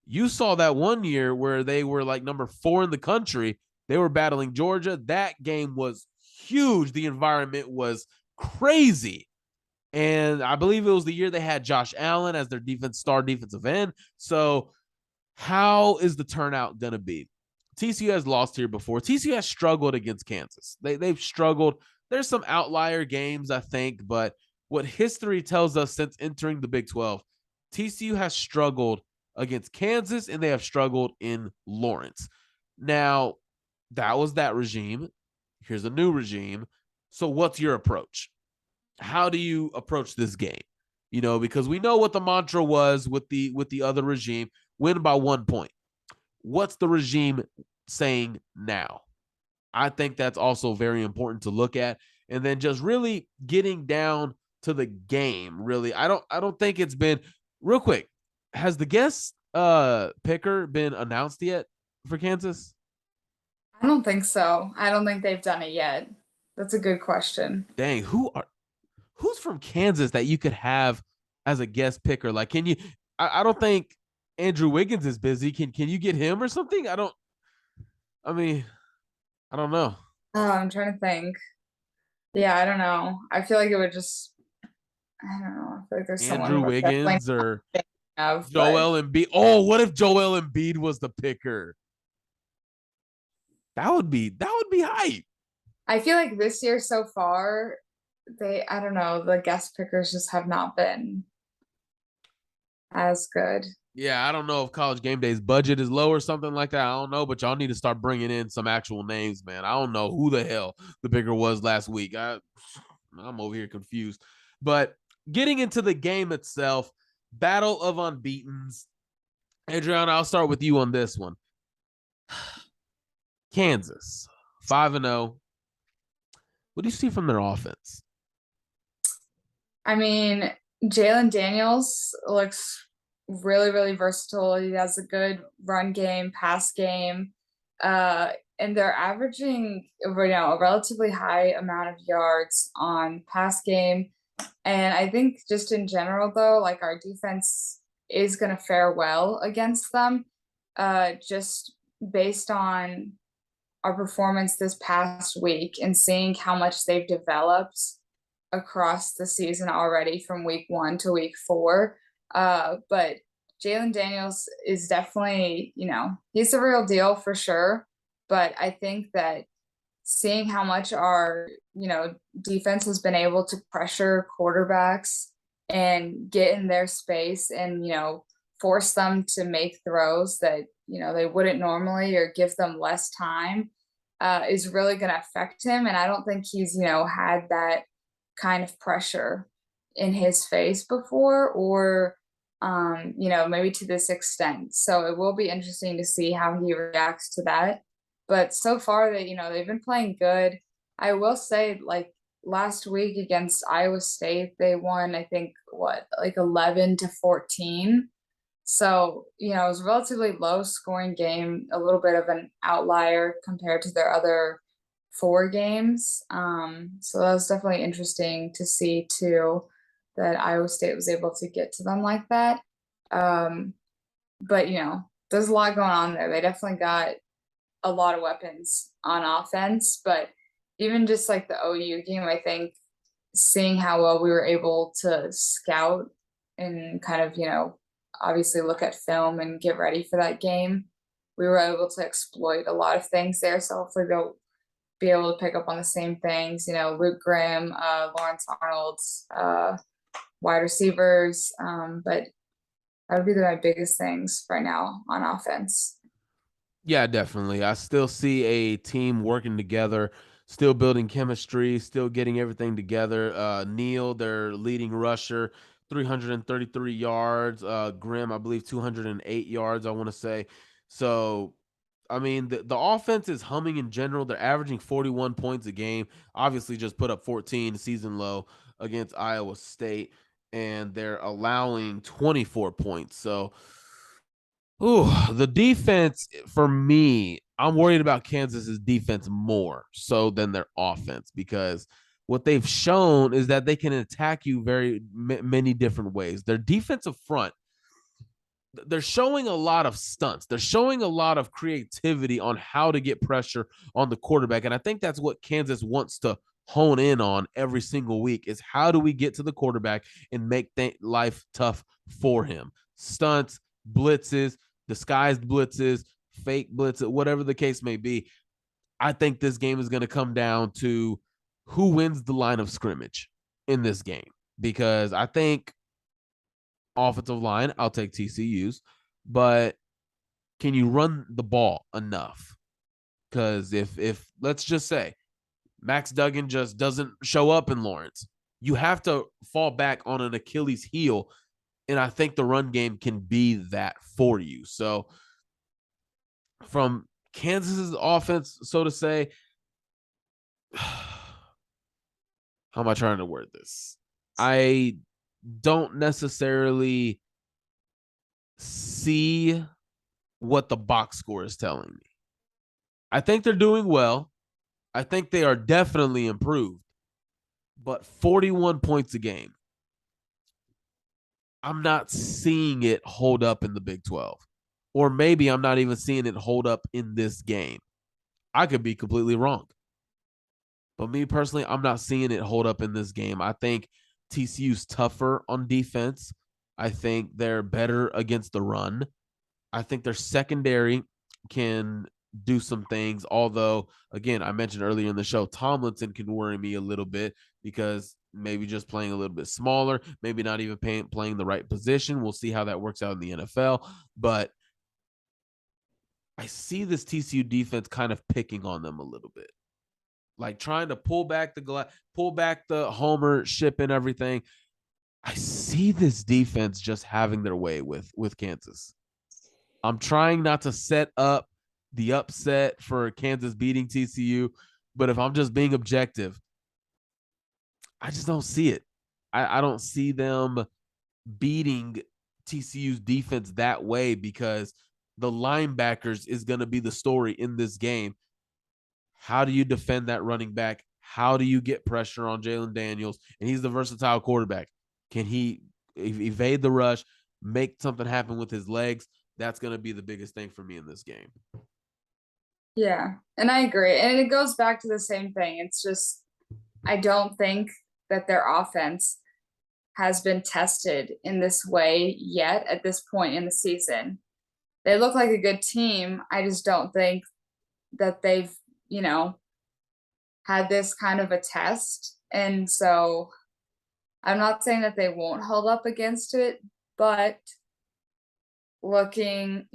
You saw that one year where they were like number 4 in the country. They were battling Georgia. That game was huge. The environment was crazy. And I believe it was the year they had Josh Allen as their star defensive end. So how is the turnout going to be? TCU has lost here before. TCU has struggled against Kansas. They've struggled. There's some outlier games, I think, but what history tells us since entering the Big 12, TCU has struggled against Kansas and they have struggled in Lawrence. Now, that was that regime. Here's a new regime. So what's your approach? How do you approach this game? Because we know what the mantra was with the other regime, win by 1 point. What's the regime saying now? I think that's also very important to look at. And then just really getting down to the game. Really, I don't think it's been real quick. Has the guest picker been announced yet for Kansas? I don't think so. I don't think they've done it yet. That's a good question. Dang, who's from Kansas that you could have as a guest picker? Like, can you? I don't think Andrew Wiggins is busy. Can you get him or something? I mean, I don't know. Oh, I'm trying to think. Yeah, I don't know. I feel like it would just, I don't know. I feel like there's someone Andrew we're definitely Wiggins or not thinking of, but Joel Embiid. Oh, what if Joel Embiid was the picker? That would be hype. I feel like this year so far, I don't know, the guest pickers just have not been as good. Yeah, I don't know if College Game Day's budget is low or something like that. I don't know, but y'all need to start bringing in some actual names, man. I don't know who the hell the picker was last week. I'm over here confused. But getting into the game itself, battle of unbeatens. Adriana, I'll start with you on this one. Kansas, 5-0. What do you see from their offense? I mean, Jalen Daniels looks really, really versatile. He has a good run game, pass game, and they're averaging, a relatively high amount of yards on pass game. And I think just in general, though, like our defense is going to fare well against them, just based on our performance this past week and seeing how much they've developed across the season already from week 1 to week 4. But Jalen Daniels is definitely, he's the real deal for sure. But I think that seeing how much our, defense has been able to pressure quarterbacks and get in their space and, force them to make throws that, they wouldn't normally or give them less time is really going to affect him. And I don't think he's, had that kind of pressure in his face before or maybe to this extent. So it will be interesting to see how he reacts to that. But so far that they've been playing good. I will say like last week against Iowa State they won I think what like 11-14. So, it was a relatively low scoring game, a little bit of an outlier compared to their other 4 games. So that was definitely interesting to see too that Iowa State was able to get to them like that. Um, but there's a lot going on there. They definitely got a lot of weapons on offense, but even just like the OU game, I think seeing how well we were able to scout and kind of, obviously look at film and get ready for that game, we were able to exploit a lot of things there. So hopefully they'll be able to pick up on the same things, Luke Grimm, Lawrence Arnold, wide receivers. But that would be my biggest things right now on offense. Yeah, definitely. I still see a team working together, still building chemistry, still getting everything together. Neal, their leading rusher, 333 yards. Grimm, I believe 208 yards, I want to say. So, I mean, the offense is humming in general. They're averaging 41 points a game. Obviously, just put up 14 season low against Iowa State, and they're allowing 24 points. So, ooh, the defense for me, I'm worried about Kansas's defense more so than their offense because what they've shown is that they can attack you very many different ways. Their defensive front, they're showing a lot of stunts. They're showing a lot of creativity on how to get pressure on the quarterback. And I think that's what Kansas wants to hone in on every single week is how do we get to the quarterback and make life tough for him? Stunts, blitzes, disguised blitzes, fake blitzes, whatever the case may be. I think this game is going to come down to who wins the line of scrimmage in this game because I think offensive line, I'll take TCU's, but can you run the ball enough? Because if let's just say Max Duggan just doesn't show up in Lawrence, you have to fall back on an Achilles heel, and I think the run game can be that for you. So from Kansas's offense, so to say, how am I trying to word this? I don't necessarily see what the box score is telling me. I think they're doing well. I think they are definitely improved. But 41 points a game, I'm not seeing it hold up in the Big 12. Or maybe I'm not even seeing it hold up in this game. I could be completely wrong. But me personally, I'm not seeing it hold up in this game. I think TCU's tougher on defense. I think they're better against the run. I think their secondary can do some things. Although, again, I mentioned earlier in the show, Tomlinson can worry me a little bit because maybe just playing a little bit smaller, maybe not even playing the right position. We'll see how that works out in the NFL. But I see this TCU defense kind of picking on them a little bit, like trying to pull back the homer ship and everything. I see this defense just having their way with Kansas. I'm trying not to set up the upset for Kansas beating TCU, but if I'm just being objective, I just don't see it. I don't see them beating TCU's defense that way because the linebackers is going to be the story in this game. How do you defend that running back? How do you get pressure on Jalen Daniels? And he's the versatile quarterback. Can he evade the rush, make something happen with his legs? That's going to be the biggest thing for me in this game. Yeah, and I agree. And it goes back to the same thing. It's just, I don't think that their offense has been tested in this way yet at this point in the season. They look like a good team. I just don't think that they've, had this kind of a test. And so I'm not saying that they won't hold up against it, but watching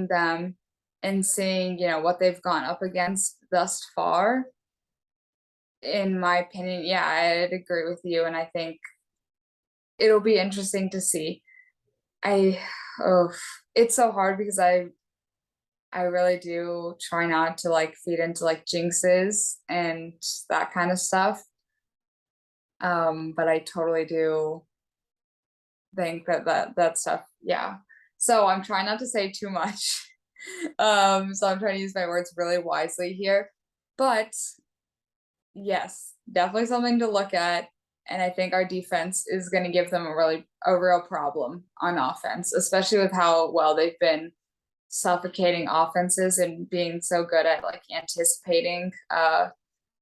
them and seeing, what they've gone up against thus far, in my opinion, yeah, I'd agree with you. And I think it'll be interesting to see. I, oh, it's so hard because I really do try not to like feed into like jinxes and that kind of stuff. But I totally do think that stuff, yeah. So I'm trying not to say too much. So I'm trying to use my words really wisely here. But yes, definitely something to look at. And I think our defense is going to give them a real problem on offense, especially with how well they've been suffocating offenses and being so good at like anticipating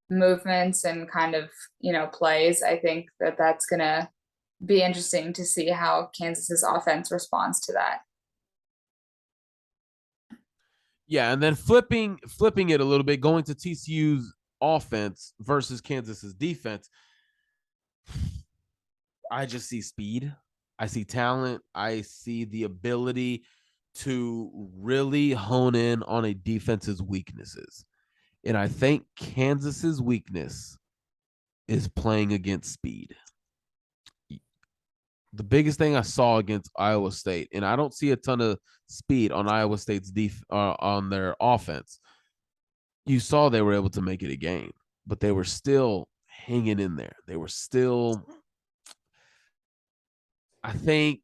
movements and kind of, plays. I think that that's going to be interesting to see how Kansas's offense responds to that. Yeah, and then flipping it a little bit, going to TCU's offense versus Kansas's defense. I just see speed. I see talent. I see the ability to really hone in on a defense's weaknesses. And I think Kansas's weakness is playing against speed. The biggest thing I saw against Iowa State, and I don't see a ton of speed on Iowa State's on their offense. You saw they were able to make it a game, but they were still hanging in there. They were still, I think,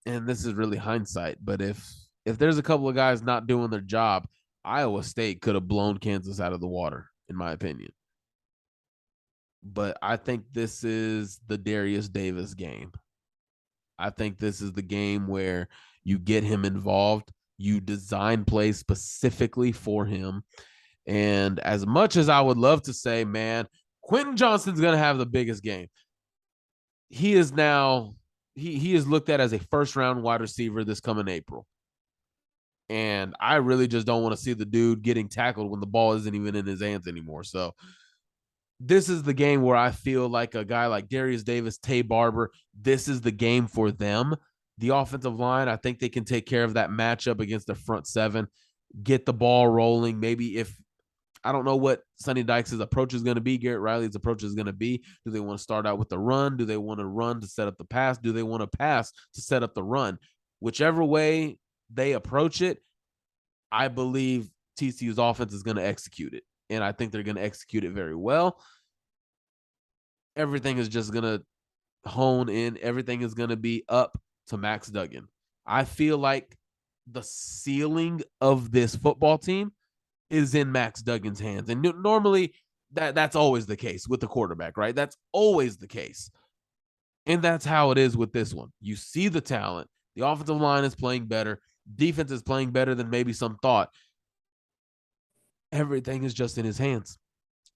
and this is really hindsight, but if there's a couple of guys not doing their job, Iowa State could have blown Kansas out of the water, in my opinion. But I think this is the Darius Davis game. I think this is the game where you get him involved, you design plays specifically for him. And as much as I would love to say, man, Quentin Johnston's going to have the biggest game, he is now he is looked at as a first-round wide receiver this coming April. And I really just don't want to see the dude getting tackled when the ball isn't even in his hands anymore. So this is the game where I feel like a guy like Darius Davis, Tay Barber, this is the game for them. The offensive line, I think they can take care of that matchup against the front seven, get the ball rolling. Maybe if I don't know what Sonny Dykes' approach is going to be, Garrett Riley's approach is going to be. Do they want to start out with the run? Do they want to run to set up the pass? Do they want to pass to set up the run? Whichever way they approach it, I believe TCU's offense is going to execute it. And I think they're going to execute it very well. Everything is just going to hone in. Everything is going to be up to Max Duggan. I feel like the ceiling of this football team is in Max Duggan's hands. And normally that's always the case with the quarterback, right? That's always the case. And that's how it is with this one. You see the talent. The offensive line is playing better. Defense is playing better than maybe some thought. Everything is just in his hands.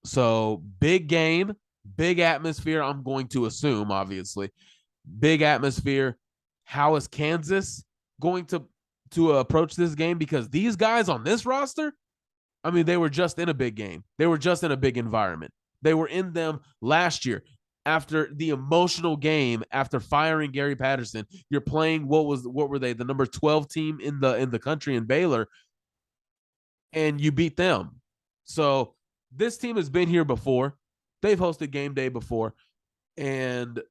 So big game, big atmosphere, I'm going to assume, obviously. Big atmosphere. How is Kansas going to to approach this game because these guys on this roster, I mean, they were just in a big game. They were just in a big environment. They were in them last year. After the emotional game, after firing Gary Patterson, you're playing what were they, the number 12 team in the country in Baylor, and you beat them. So this team has been here before. They've hosted game day before, and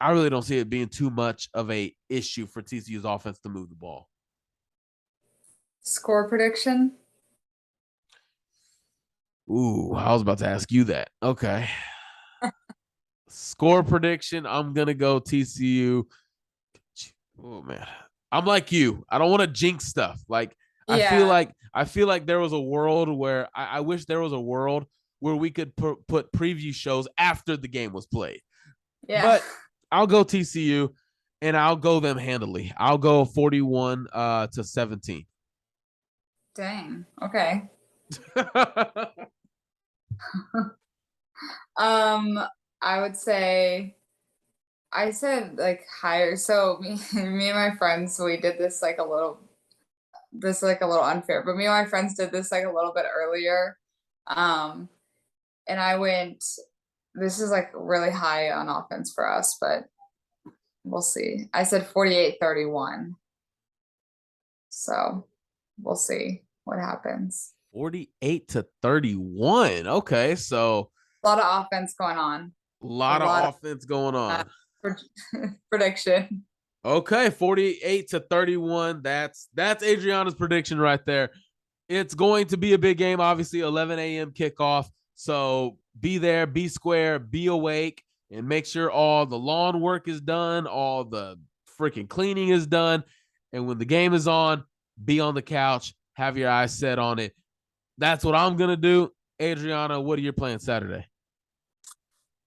I really don't see it being too much of a issue for TCU's offense to move the ball. Score prediction? Ooh, I was about to ask you that. Okay. Score prediction, I'm going to go TCU. Oh, man. I'm like you. I don't want to jinx stuff. Like, I feel Yeah. like there was a world where I wish there was a world where we could put preview shows after the game was played. Yeah. But I'll go TCU, and I'll go them handily. I'll go 41 to 17. Dang. Okay. I would say I said like higher. So me and my friends, we did this like a little unfair, but me and my friends did this like a little bit earlier. Um, and I went, this is like really high on offense for us, but we'll see. I said 48-31. So we'll see what happens. 48 to 31. Okay, so A lot of offense going on. a A lot lot of offense going on. of prediction. Okay, 48 to 31. That's Adriana's prediction right there. It's going to be a big game, obviously 11 a.m. kickoff. So be there, be square, be awake, and make sure all the lawn work is done, all the freaking cleaning is done. And when the game is on, be on the couch, have your eyes set on it. That's what I'm going to do. Adriana, what are your plans Saturday?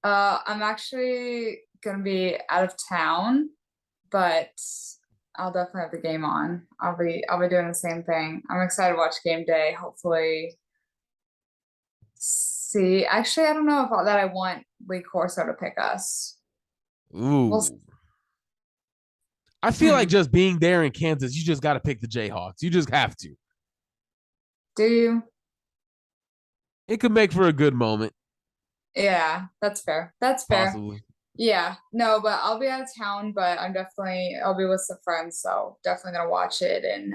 I'm actually gonna be out of town, but I'll definitely have the game on. I'll be doing the same thing. I'm excited to watch game day. Hopefully, see. Actually, I don't know if that I want Lee Corso to pick us. Ooh. We'll I feel like just being there in Kansas, you just got to pick the Jayhawks. You just have to. Do you? It could make for a good moment. Yeah, that's fair. That's fair. Possibly. Yeah, no, but I'll be out of town, but I'll be with some friends, so definitely gonna watch it, and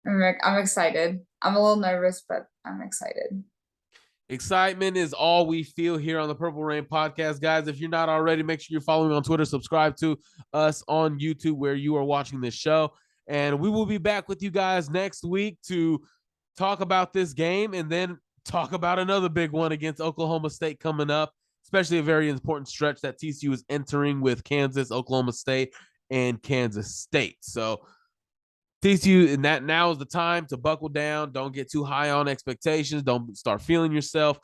I'm excited. I'm a little nervous, but I'm excited. Excitement is all we feel here on the Purple Rain podcast, guys. If you're not already, make sure you're following on Twitter, subscribe to us on YouTube where you are watching this show, and we will be back with you guys next week to talk about this game and then talk about another big one against Oklahoma State coming up, especially a very important stretch that TCU is entering with Kansas, Oklahoma State, and Kansas State. So TCU, and that now is the time to buckle down. Don't get too high on expectations. Don't start feeling yourself.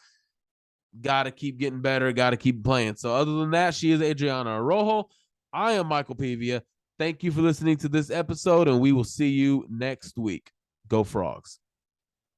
Got to keep getting better. Got to keep playing. So other than that, she is Adriana Arojo. I am Michael Pavia. Thank you for listening to this episode, and we will see you next week. Go Frogs.